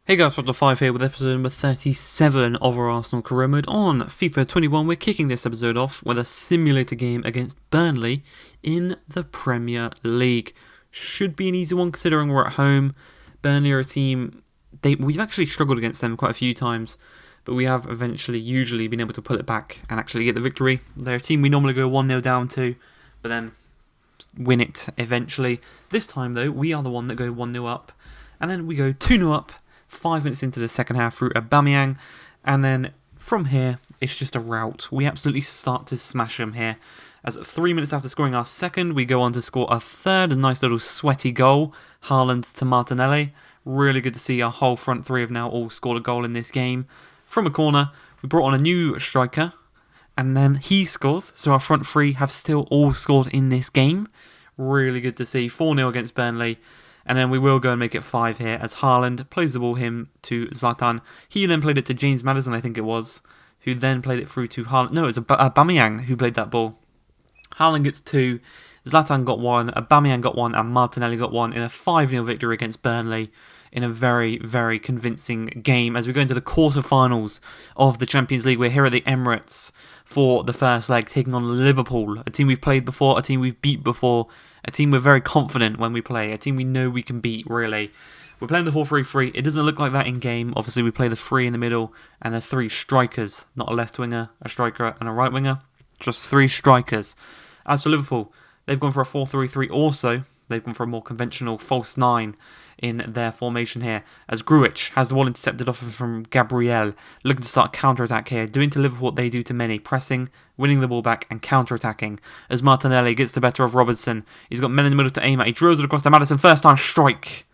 Hey guys, Dr. 5 here with episode number 37 of our Arsenal career mode on FIFA 21. We're kicking this episode off with a simulator game against Burnley in the Premier League. Should be an easy one considering we're at home. Burnley are a team, we've actually struggled against them quite a few times, but we have usually been able to pull it back and actually get the victory. They're a team we normally go 1-0 down to, but then win it eventually. This time though, we are the one that go 1-0 up, and then we go 2-0 up 5 minutes into the second half through Aubameyang, and then from here it's just a rout. We absolutely start to smash them here, as 3 minutes after scoring our second we go on to score our third, a nice little sweaty goal, Haaland to Martinelli. Really good to see our whole front three have now all scored a goal in this game. From a corner we brought on a new striker, and then he scores, so our front three have still all scored in this game. Really good to see. 4-0 against Burnley. And then we will go and make it 5 here as Haaland plays the ball him to Zlatan. He then played it to James Maddison, I think it was, who then played it through to Haaland. No, it was Aubameyang who played that ball. Haaland gets 2, Zlatan got 1, Aubameyang got 1, and Martinelli got 1 in a 5-0 victory against Burnley in a very, very convincing game. As we go into the quarter-finals of the Champions League, we're here at the Emirates for the first leg, taking on Liverpool, a team we've played before, a team we've beat before, a team we're very confident when we play, a team we know we can beat, really. We're playing the 4-3-3. It doesn't look like that in game. Obviously, we play the 3 in the middle and the 3 strikers, not a left winger, a striker, and a right winger. Just 3 strikers. As for Liverpool, they've gone for a 4-3-3 also. They've gone for a more conventional false 9 in their formation here, as Grujic has the ball intercepted off from Gabriel, looking to start a counter-attack here, doing to Liverpool what they do to many, pressing, winning the ball back and counter-attacking, as Martinelli gets the better of Robertson. He's got men in the middle to aim at, he drills it across to Maddison, first time strike.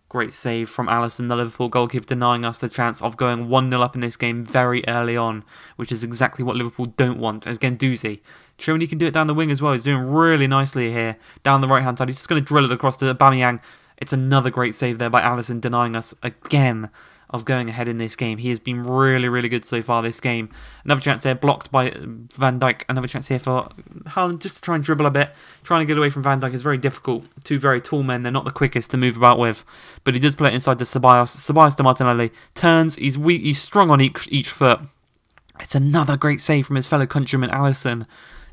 Great save from Alisson, the Liverpool goalkeeper, denying us the chance of going 1-0 up in this game very early on, which is exactly what Liverpool don't want, as Guendouzi showing he can do it down the wing as well. He's doing really nicely here, down the right-hand side. He's just going to drill it across to Aubameyang. It's another great save there by Alisson, denying us again of going ahead in this game. He has been really, really good so far this game. Another chance here, blocked by Van Dijk. Another chance here for Haaland just to try and dribble a bit. Trying to get away from Van Dijk is very difficult. 2 very tall men, they're not the quickest to move about with. But he does play it inside to Ceballos. Ceballos to Martinelli. Turns, he's weak, he's strong on each foot. It's another great save from his fellow countryman Alisson,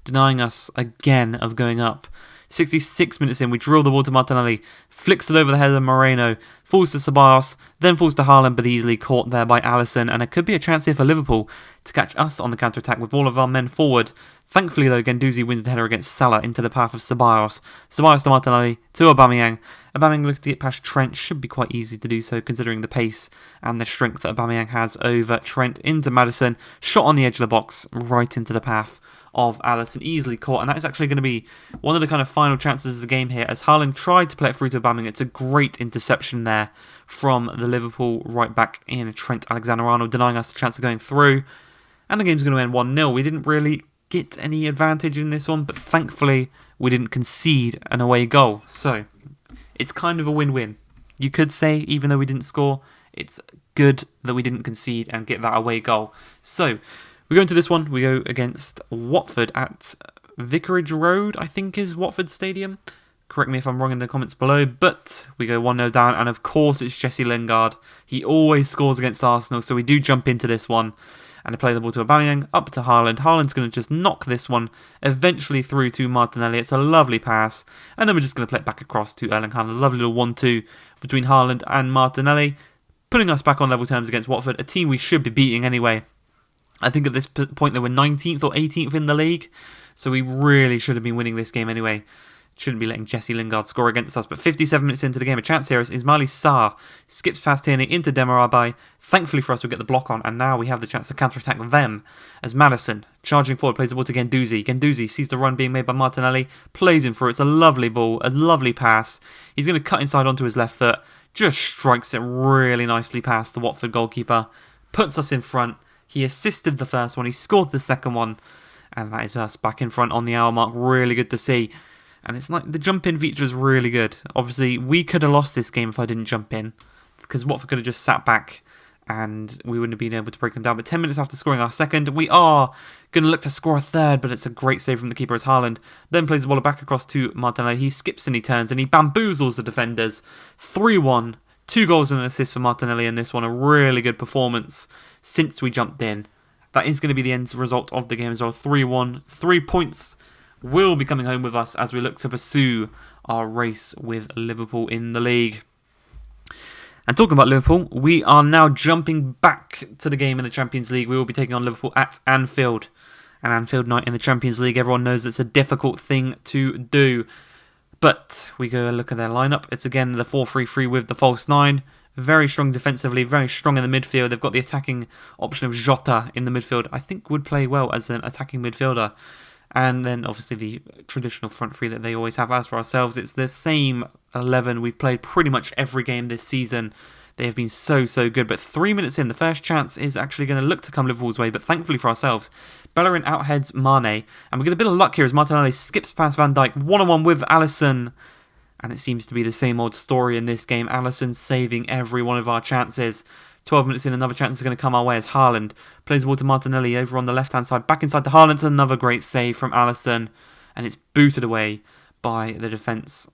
denying us again of going up. 66 minutes in, we drill the ball to Martinelli, flicks it over the head of Moreno, falls to Ceballos, then falls to Haaland, but easily caught there by Alisson, and it could be a chance here for Liverpool to catch us on the counter-attack with all of our men forward. Thankfully though, Guendouzi wins the header against Salah into the path of Ceballos. Ceballos to Martinelli, to Aubameyang. Aubameyang looking to get past Trent, should be quite easy to do so considering the pace and the strength that Aubameyang has over Trent, into Maddison, shot on the edge of the box, right into the path of Alisson, easily caught, and that is actually going to be one of the kind of final chances of the game here, as Haaland tried to play it through to Aubameyang. It's a great interception there from the Liverpool right back in Trent Alexander-Arnold, denying us the chance of going through, and the game's going to end 1-0. We didn't really get any advantage in this one, but thankfully we didn't concede an away goal, so it's kind of a win-win. You could say, even though we didn't score, it's good that we didn't concede and get that away goal. So we go into this one, we go against Watford at Vicarage Road, I think is Watford Stadium. Correct me if I'm wrong in the comments below, but we go 1-0 down, and of course it's Jesse Lingard. He always scores against Arsenal, so we do jump into this one and play the ball to Aubameyang, up to Haaland. Haaland's going to just knock this one eventually through to Martinelli. It's a lovely pass, and then we're just going to play it back across to Erling Haaland. A lovely little 1-2 between Haaland and Martinelli, putting us back on level terms against Watford, a team we should be beating anyway. I think at this point they were 19th or 18th in the league, so we really should have been winning this game anyway. Shouldn't be letting Jesse Lingard score against us. But 57 minutes into the game, a chance here is Ismaili Sarr. Skips past Tierney into Demirbay. Thankfully for us, we get the block on, and now we have the chance to counter-attack them as Maddison, charging forward, plays the ball to Guendouzi. Guendouzi sees the run being made by Martinelli, plays him through. It's a lovely ball, a lovely pass. He's going to cut inside onto his left foot, just strikes it really nicely past the Watford goalkeeper, puts us in front. He assisted the first one, he scored the second one, and that is us back in front on the hour mark. Really good to see. And it's like the jump in feature is really good. Obviously, we could have lost this game if I didn't jump in, because Watford could have just sat back and we wouldn't have been able to break them down. But 10 minutes after scoring our second, we are going to look to score a third, but it's a great save from the keeper as Haaland then plays the ball back across to Martinelli. He skips and he turns and he bamboozles the defenders. 3-1 2 goals and an assist for Martinelli in this one. A really good performance since we jumped in. That is going to be the end result of the game as well. 3-1. 3 points will be coming home with us as we look to pursue our race with Liverpool in the league. And talking about Liverpool, we are now jumping back to the game in the Champions League. We will be taking on Liverpool at Anfield. And Anfield night in the Champions League, everyone knows it's a difficult thing to do. But we go look at their lineup. It's again the 4-3-3 with the false 9. Very strong defensively, very strong in the midfield. They've got the attacking option of Jota in the midfield. I think would play well as an attacking midfielder. And then obviously the traditional front three that they always have. As for ourselves, it's the same 11 we've played pretty much every game this season. They have been so good. But 3 minutes in, the first chance is actually going to look to come Liverpool's way. But thankfully for ourselves, Bellerin outheads Mane. And we get a bit of luck here as Martinelli skips past Van Dijk. 1-on-1 with Alisson. And it seems to be the same old story in this game. Alisson saving every one of our chances. 12 minutes in, another chance is going to come our way as Haaland plays the ball to Martinelli over on the left-hand side. Back inside to Haaland. Another great save from Alisson. And it's booted away by the defence.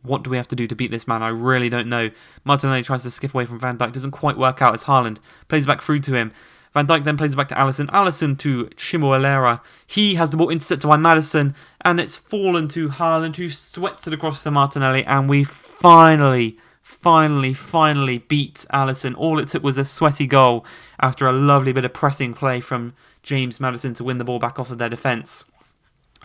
What do we have to do to beat this man? I really don't know. Martinelli tries to skip away from Van Dijk. Doesn't quite work out as Haaland plays back through to him. Van Dijk then plays it back to Alisson. Alisson to Chimuelera. He has the ball intercepted by Maddison. And it's fallen to Haaland, who sweats it across to Martinelli. And we finally beat Alisson. All it took was a sweaty goal after a lovely bit of pressing play from James Maddison to win the ball back off of their defence.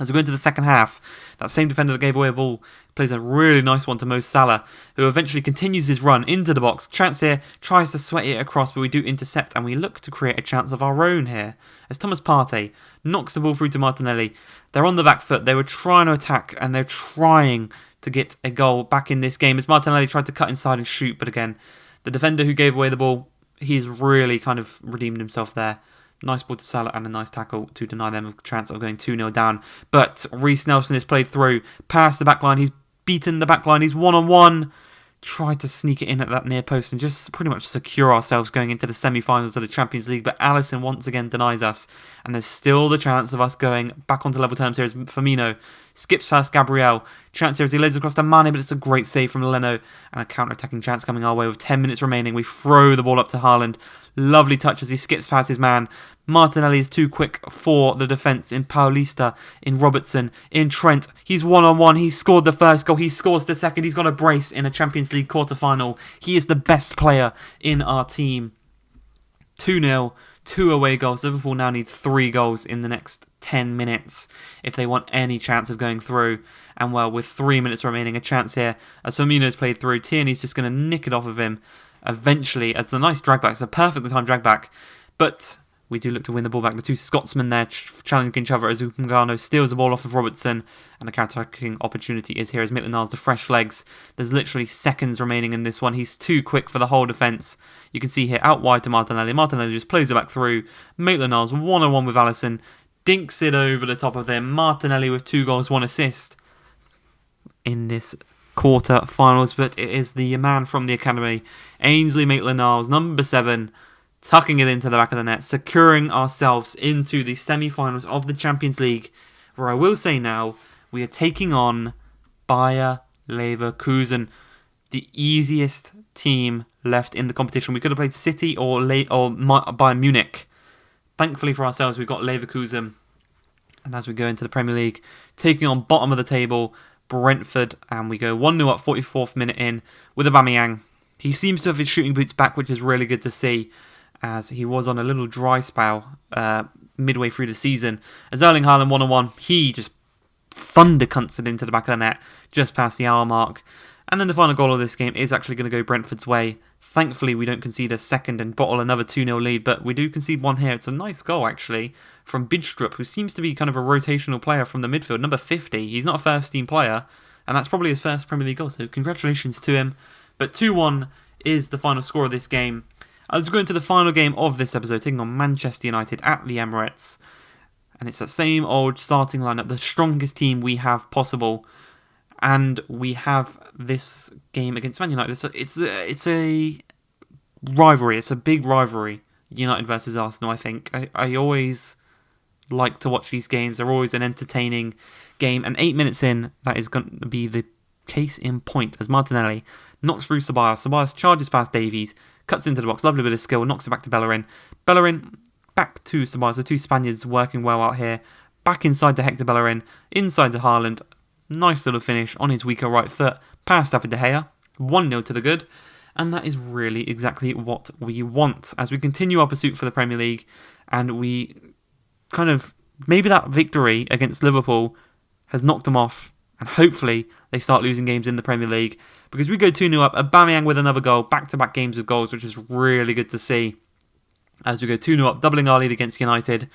As we go into the second half, that same defender that gave away a ball plays a really nice one to Mo Salah, who eventually continues his run into the box. Chance here, tries to sweat it across, but we do intercept, and we look to create a chance of our own here. As Thomas Partey knocks the ball through to Martinelli. They're on the back foot. They were trying to attack, and they're trying to get a goal back in this game. As Martinelli tried to cut inside and shoot, but again, the defender who gave away the ball, he's really kind of redeemed himself there. Nice ball to Salah and a nice tackle to deny them a chance of going 2-0 down. But Reece Nelson is played through, past the back line. He's beaten the back line. He's 1-on-1. Tried to sneak it in at that near post and just pretty much secure ourselves going into the semi-finals of the Champions League. But Alisson once again denies us. And there's still the chance of us going back onto level terms here as Firmino skips past Gabriel. Chance here as he lays across to Mane, but it's a great save from Leno. And a counter-attacking chance coming our way with 10 minutes remaining. We throw the ball up to Haaland. Lovely touch as he skips past his man. Martinelli is too quick for the defence in Paulista, in Robertson, in Trent. He's 1-on-1. He scored the first goal. He scores the second. He's got a brace in a Champions League quarter-final. He is the best player in our team. 2-0, 2 away goals. Liverpool now need 3 goals in the next 10 minutes if they want any chance of going through. And well, with 3 minutes remaining, a chance here as Firmino's played through. Tierney's just going to nick it off of him eventually. It's a nice drag back. It's a perfectly timed drag back. But we do look to win the ball back. The two Scotsmen there challenging each other as Upamecano steals the ball off of Robertson. And the counter-attacking opportunity is here as Maitland-Niles, the fresh legs. There's literally seconds remaining in this one. He's too quick for the whole defence. You can see here out wide to Martinelli. Martinelli just plays it back through. Maitland-Niles 1-on-1 with Alisson. Dinks it over the top of them. Martinelli with 2 goals, 1 assist in this quarter-finals. But it is the man from the academy, Ainsley Maitland-Niles, number 7, tucking it into the back of the net, securing ourselves into the semi-finals of the Champions League, where I will say now, we are taking on Bayer Leverkusen, the easiest team left in the competition. We could have played City or Bayern Munich. Thankfully for ourselves, we've got Leverkusen. And as we go into the Premier League, taking on bottom of the table, Brentford, and we go 1-0 up 44th minute in with Aubameyang. He seems to have his shooting boots back, which is really good to see, as he was on a little dry spell midway through the season. As Erling Haaland 1-on-1, he just thundercunts it into the back of the net, just past the hour mark. And then the final goal of this game is actually going to go Brentford's way. Thankfully, we don't concede a second and bottle another 2-0 lead, but we do concede one here. It's a nice goal, actually, from Bidstrup, who seems to be kind of a rotational player from the midfield, number 50. He's not a first-team player, and that's probably his first Premier League goal, so congratulations to him. But 2-1 is the final score of this game. As we go into the final game of this episode, taking on Manchester United at the Emirates. And it's that same old starting lineup, the strongest team we have possible. And we have this game against Man United. It's a rivalry. It's a big rivalry, United versus Arsenal, I think. I always like to watch these games. They're always an entertaining game. And 8 minutes in, that is going to be the case in point as Martinelli knocks through Ceballos. Ceballos charges past Davies, cuts into the box, lovely bit of skill, knocks it back to Bellerin. Bellerin back to Ceballos. The two Spaniards working well out here. Back inside to Hector Bellerin, inside to Haaland. Nice little finish on his weaker right foot, past David De Gea. 1-0 to the good. And that is really exactly what we want as we continue our pursuit for the Premier League. And we kind of, maybe that victory against Liverpool has knocked them off. And hopefully they start losing games in the Premier League. Because we go 2-0 up, Aubameyang with another goal, back-to-back games of goals, which is really good to see. As we go 2-0 up, doubling our lead against United.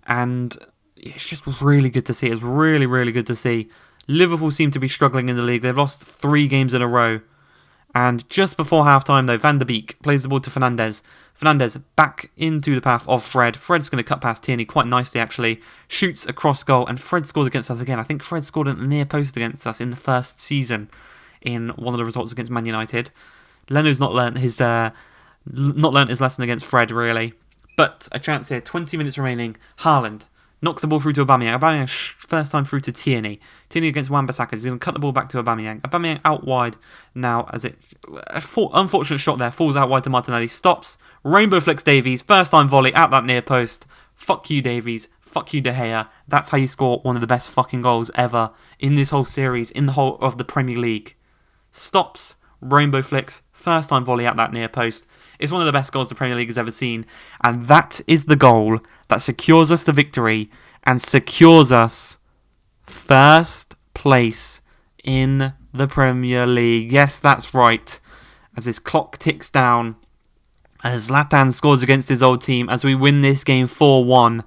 And it's just really good to see. It's really, really good to see. Liverpool seem to be struggling in the league. They've lost 3 games in a row. And just before half-time, though, Van der Beek plays the ball to Fernandes. Fernandes back into the path of Fred. Fred's going to cut past Tierney quite nicely, actually. Shoots a cross goal, and Fred scores against us again. I think Fred scored at the near post against us in the first season in one of the results against Man United. Leno's not learnt his lesson against Fred, really. But a chance here, 20 minutes remaining. Haaland knocks the ball through to Aubameyang. Aubameyang first time through to Tierney. Tierney against Wan-Bissaka. He's going to cut the ball back to Aubameyang. Aubameyang out wide now as unfortunate shot there. Falls out wide to Martinelli. Stops. Rainbow flicks Davies. First time volley at that near post. Fuck you, Davies. Fuck you, De Gea. That's how you score one of the best fucking goals ever in this whole series, in the whole of the Premier League. Stops. Rainbow flicks. First time volley at that near post. It's one of the best goals the Premier League has ever seen. And that is the goal that secures us the victory and secures us first place in the Premier League. Yes, that's right. As this clock ticks down, as Zlatan scores against his old team, as we win this game 4-1,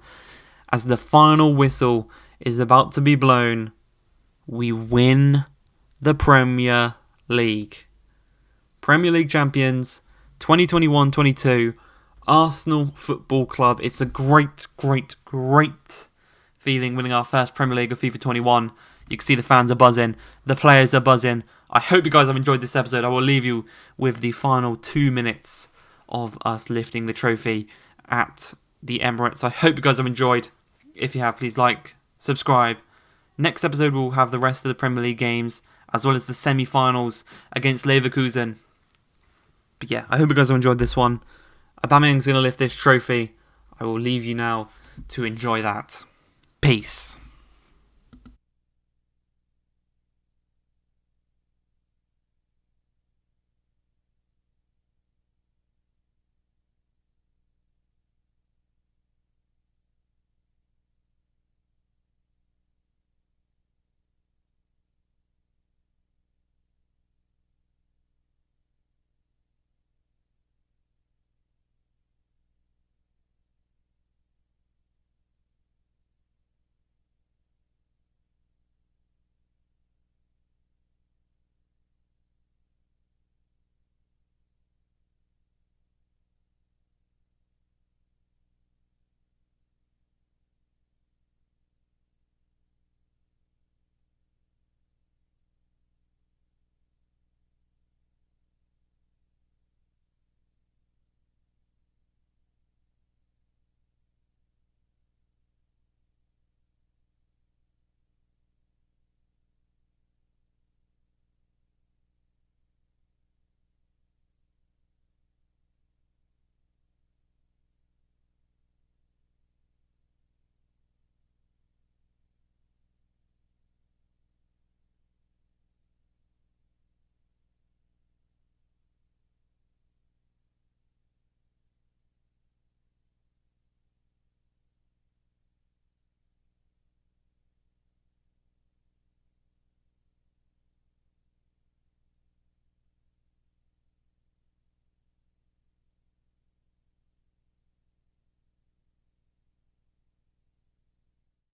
as the final whistle is about to be blown, we win the Premier League. Premier League champions, 2021-22, Arsenal Football Club. It's a great, great, great feeling winning our first Premier League of FIFA 21. You can see the fans are buzzing, the players are buzzing. I hope you guys have enjoyed this episode. I will leave you with the final 2 minutes of us lifting the trophy at the Emirates. I hope you guys have enjoyed. If you have, please like, subscribe. Next episode we'll have the rest of the Premier League games, as well as the semi-finals against Leverkusen. But yeah, I hope you guys have enjoyed this one. Aubameyang's going to lift this trophy. I will leave you now to enjoy that. Peace.